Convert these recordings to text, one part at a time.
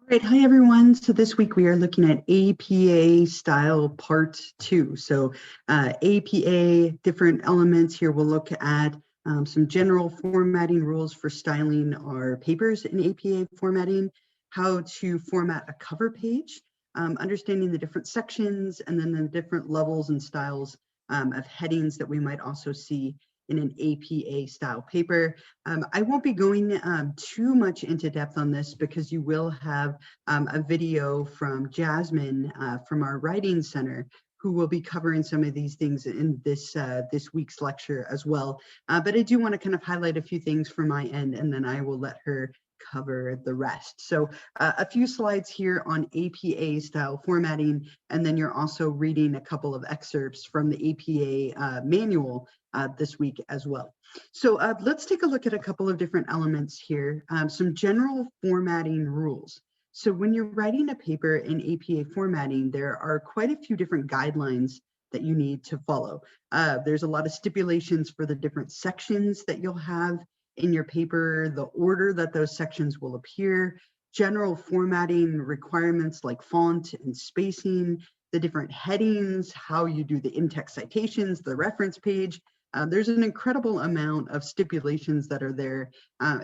Great. Hi, everyone. So this week we are looking at APA style part 2. So APA, different elements here. We'll look at some general formatting rules for styling our papers in APA formatting, how to format a cover page, understanding the different sections, and then the different levels and styles of headings that we might also see in an APA style paper. I won't be going too much into depth on this because you will have a video from Jasmine from our Writing Center, who will be covering some of these things in this week's lecture as well. But I do want to kind of highlight a few things from my end, and then I will let her cover the rest. So a few slides here on APA style formatting, and then you're also reading a couple of excerpts from the APA manual this week as well. So let's take a look at a couple of different elements here, some general formatting rules. So when you're writing a paper in APA formatting, there are quite a few different guidelines that you need to follow. There's a lot of stipulations for the different sections that you'll have in your paper, the order that those sections will appear, general formatting requirements like font and spacing, the different headings, how you do the in-text citations, the reference page. There's an incredible amount of stipulations that are there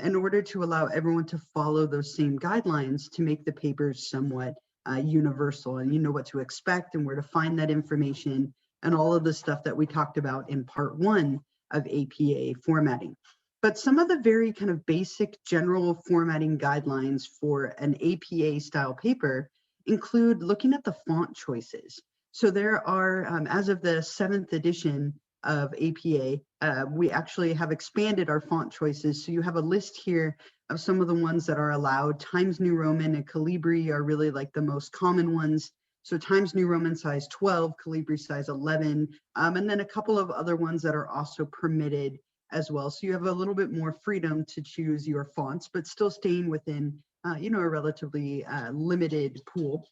in order to allow everyone to follow those same guidelines to make the papers somewhat universal, and you know what to expect and where to find that information and all of the stuff that we talked about in part 1 of APA formatting. But some of the very kind of basic general formatting guidelines for an APA style paper include looking at the font choices. So there are, as of the 7th edition of APA, we actually have expanded our font choices. So you have a list here of some of the ones that are allowed. Times New Roman and Calibri are really like the most common ones. So Times New Roman size 12, Calibri size 11, and then a couple of other ones that are also permitted as well. So you have a little bit more freedom to choose your fonts, but still staying within, a relatively limited pool.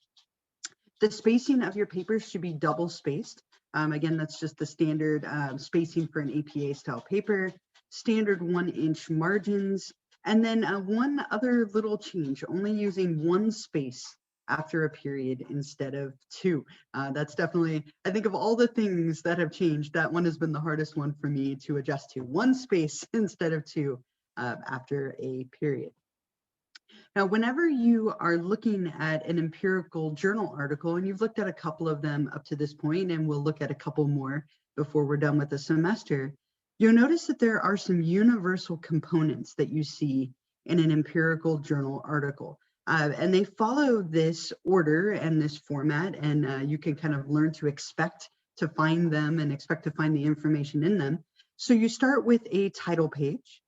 The spacing of your papers should be double spaced. Again, that's just the standard spacing for an APA style paper, standard 1-inch margins, and then one other little change, only using one space after a period instead of two. That's definitely, I think of all the things that have changed, that one has been the hardest one for me to adjust to. One space instead of two after a period. Now, whenever you are looking at an empirical journal article, and you've looked at a couple of them up to this point, and we'll look at a couple more before we're done with the semester, you'll notice that there are some universal components that you see in an empirical journal article. And they follow this order and this format, and you can kind of learn to expect to find them and expect to find the information in them. So you start with a title page,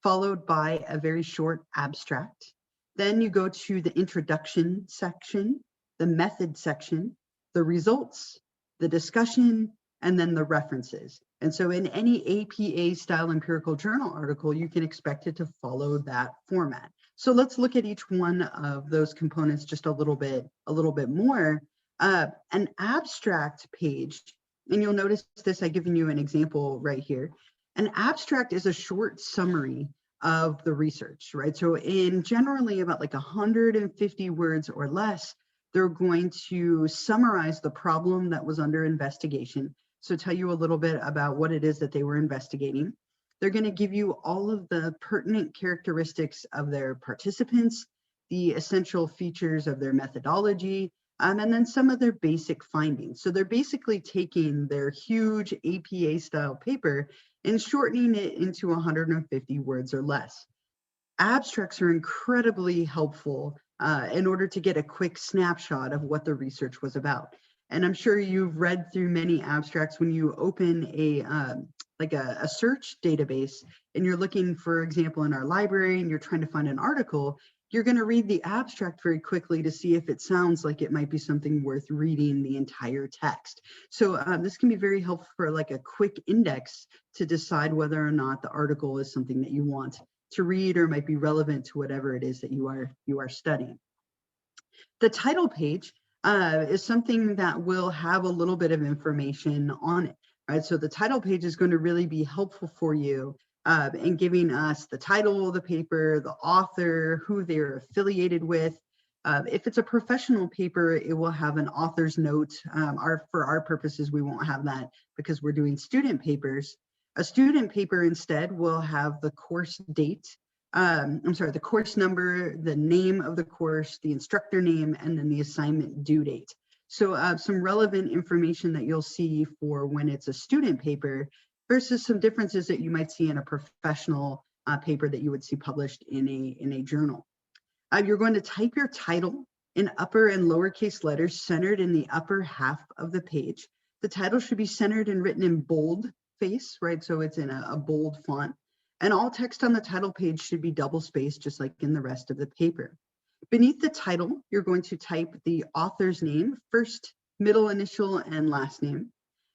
followed by a very short abstract. Then you go to the introduction section, the method section, the results, the discussion, and then the references. And so in any APA style empirical journal article, you can expect it to follow that format. So let's look at each one of those components just a little bit more. An abstract page, and you'll notice this, I've given you an example right here. An abstract is a short summary of the research, right? So in generally about like 150 words or less, they're going to summarize the problem that was under investigation. So tell you a little bit about what it is that they were investigating. They're going to give you all of the pertinent characteristics of their participants, the essential features of their methodology, and then some of their basic findings. So they're basically taking their huge APA style paper and shortening it into 150 words or less. Abstracts are incredibly helpful in order to get a quick snapshot of what the research was about. And I'm sure you've read through many abstracts when you open a search database and you're looking, for example, in our library and you're trying to find an article, you're going to read the abstract very quickly to see if it sounds like it might be something worth reading the entire text. So this can be very helpful for like a quick index to decide whether or not the article is something that you want to read or might be relevant to whatever it is that you are studying. The title page is something that will have a little bit of information on it, right? So the title page is going to really be helpful for you in giving us the title of the paper, the author, who they're affiliated with, If it's a professional paper, it will have an author's note. For our purposes, we won't have that because we're doing student papers. A student paper instead will have the course date, the course number, the name of the course, the instructor name, and then the assignment due date. So some relevant information that you'll see for when it's a student paper versus some differences that you might see in a professional paper that you would see published in a journal. You're going to type your title in upper and lowercase letters centered in the upper half of the page. The title should be centered and written in bold face, right? So it's in a bold font. And all text on the title page should be double spaced, just like in the rest of the paper. Beneath the title, you're going to type the author's name, first, middle initial, and last name.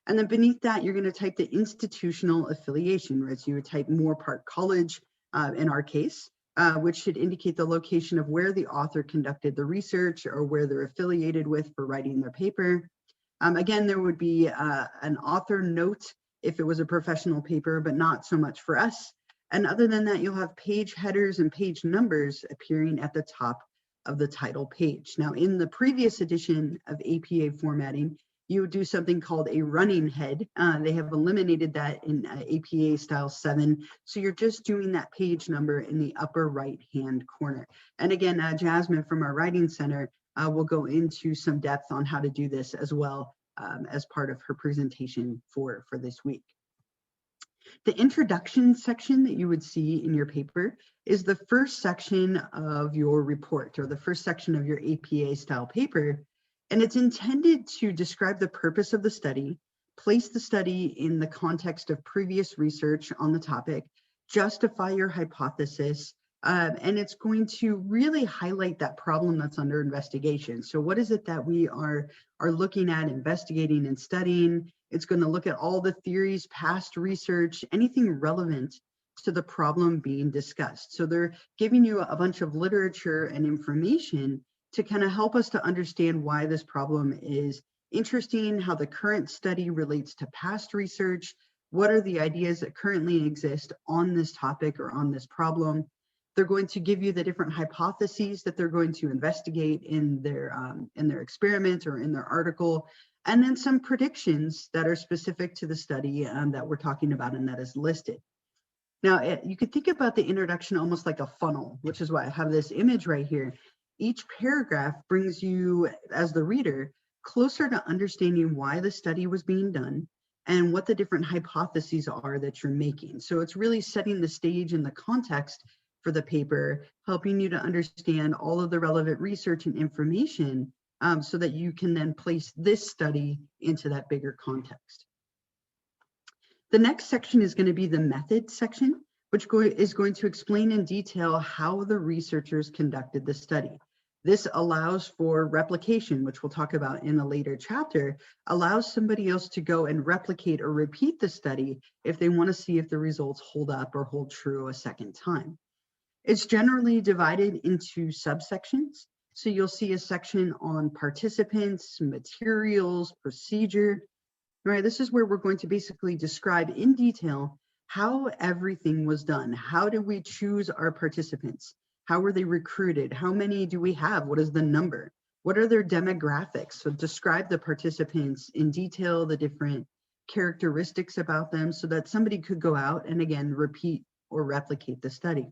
And then beneath that, you're going to type the institutional affiliation, right? So you would type Moorpark College in our case, which should indicate the location of where the author conducted the research or where they're affiliated with for writing their paper. Again, there would be an author note if it was a professional paper, but not so much for us. And other than that, you'll have page headers and page numbers appearing at the top of the title page. Now, in the previous edition of APA formatting, you would do something called a running head. They have eliminated that in APA style 7. So you're just doing that page number in the upper right-hand corner. And again, Jasmine from our Writing Center will go into some depth on how to do this as well as part of her presentation for this week. The introduction section that you would see in your paper is the first section of your report or the first section of your APA style paper. And it's intended to describe the purpose of the study, place the study in the context of previous research on the topic, justify your hypothesis, and it's going to really highlight that problem that's under investigation. So what is it that we are looking at, investigating, and studying? It's going to look at all the theories, past research, anything relevant to the problem being discussed. So they're giving you a bunch of literature and information to kind of help us to understand why this problem is interesting, how the current study relates to past research, what are the ideas that currently exist on this topic or on this problem. They're going to give you the different hypotheses that they're going to investigate in their experiment or in their article, and then some predictions that are specific to the study that we're talking about and that is listed. Now, you could think about the introduction almost like a funnel, which is why I have this image right here. Each paragraph brings you, as the reader, closer to understanding why the study was being done and what the different hypotheses are that you're making. So it's really setting the stage and the context for the paper, helping you to understand all of the relevant research and information so that you can then place this study into that bigger context. The next section is going to be the method section, which is going to explain in detail how the researchers conducted the study. This allows for replication, which we'll talk about in a later chapter, allows somebody else to go and replicate or repeat the study if they want to see if the results hold up or hold true a second time. It's generally divided into subsections. So you'll see a section on participants, materials, procedure. Right, this is where we're going to basically describe in detail how everything was done. How did we choose our participants? How were they recruited? How many do we have? What is the number? What are their demographics? So describe the participants in detail, the different characteristics about them so that somebody could go out and again, repeat or replicate the study.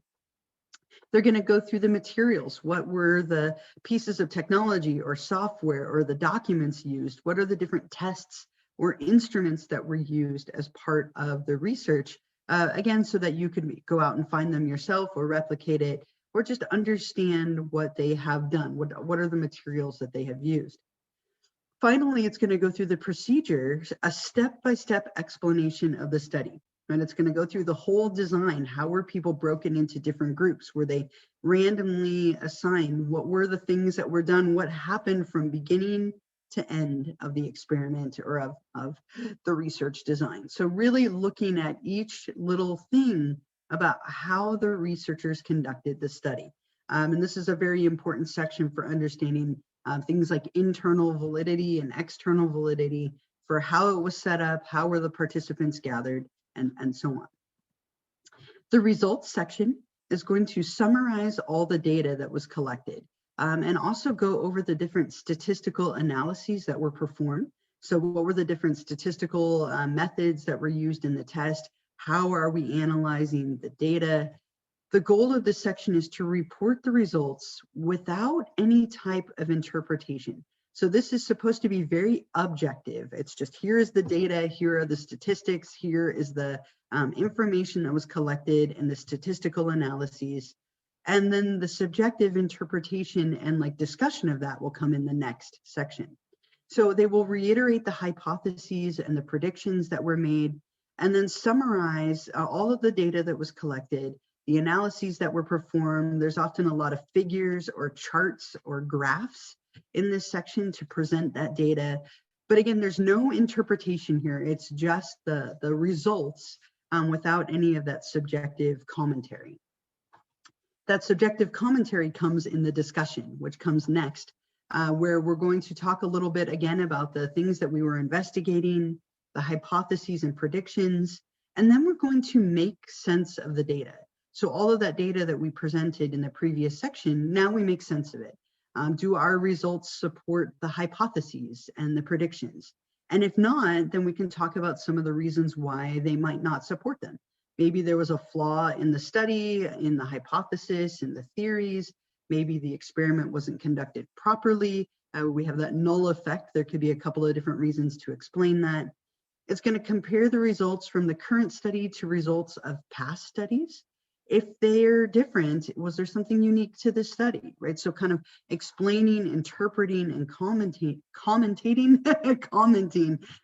They're going to go through the materials. What were the pieces of technology or software or the documents used? What are the different tests or instruments that were used as part of the research? Again, so that you could go out and find them yourself or replicate it, or just understand what they have done. What are the materials that they have used? Finally, it's going to go through the procedures, a step-by-step explanation of the study. And it's going to go through the whole design. How were people broken into different groups? Were they randomly assigned? What were the things that were done? What happened from beginning to end of the experiment or of the research design? So really looking at each little thing about how the researchers conducted the study. And this is a very important section for understanding things like internal validity and external validity for how it was set up, how were the participants gathered, and so on. The results section is going to summarize all the data that was collected. and also go over the different statistical analyses that were performed. So what were the different statistical methods that were used in the test? How are we analyzing the data? The goal of this section is to report the results without any type of interpretation. So this is supposed to be very objective. It's just, here is the data, here are the statistics, here is the information that was collected and the statistical analyses. And then the subjective interpretation and like discussion of that will come in the next section. So they will reiterate the hypotheses and the predictions that were made, and then summarize all of the data that was collected, the analyses that were performed. There's often a lot of figures or charts or graphs in this section to present that data. But again, there's no interpretation here. It's just the results without any of that subjective commentary. That subjective commentary comes in the discussion, which comes next, where we're going to talk a little bit again about the things that we were investigating, the hypotheses and predictions, and then we're going to make sense of the data. So all of that data that we presented in the previous section, now we make sense of it. Do our results support the hypotheses and the predictions? And if not, then we can talk about some of the reasons why they might not support them. Maybe there was a flaw in the study, in the hypothesis, in the theories. Maybe the experiment wasn't conducted properly. We have that null effect. There could be a couple of different reasons to explain that. It's going to compare the results from the current study to results of past studies. If they're different, was there something unique to this study, right? So kind of explaining, interpreting, and commenting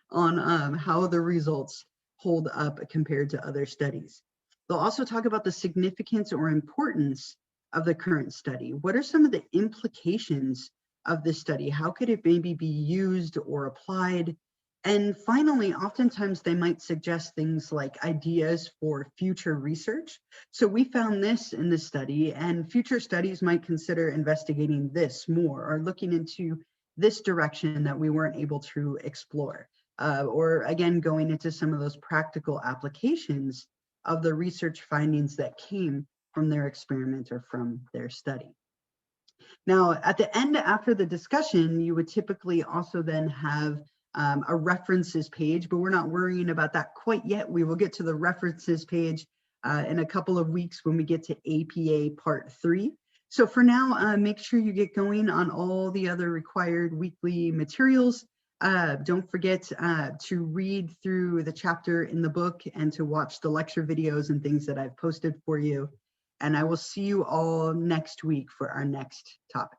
on how the results hold up compared to other studies. They'll also talk about the significance or importance of the current study. What are some of the implications of this study? How could it maybe be used or applied? And finally, oftentimes they might suggest things like ideas for future research. So we found this in this study, and future studies might consider investigating this more or looking into this direction that we weren't able to explore. Or again, going into some of those practical applications of the research findings that came from their experiment or from their study. Now, at the end, after the discussion, you would typically also then have a references page, but we're not worrying about that quite yet. We will get to the references page in a couple of weeks when we get to APA Part 3. So for now, make sure you get going on all the other required weekly materials. Don't forget to read through the chapter in the book and to watch the lecture videos and things that I've posted for you. And I will see you all next week for our next topic.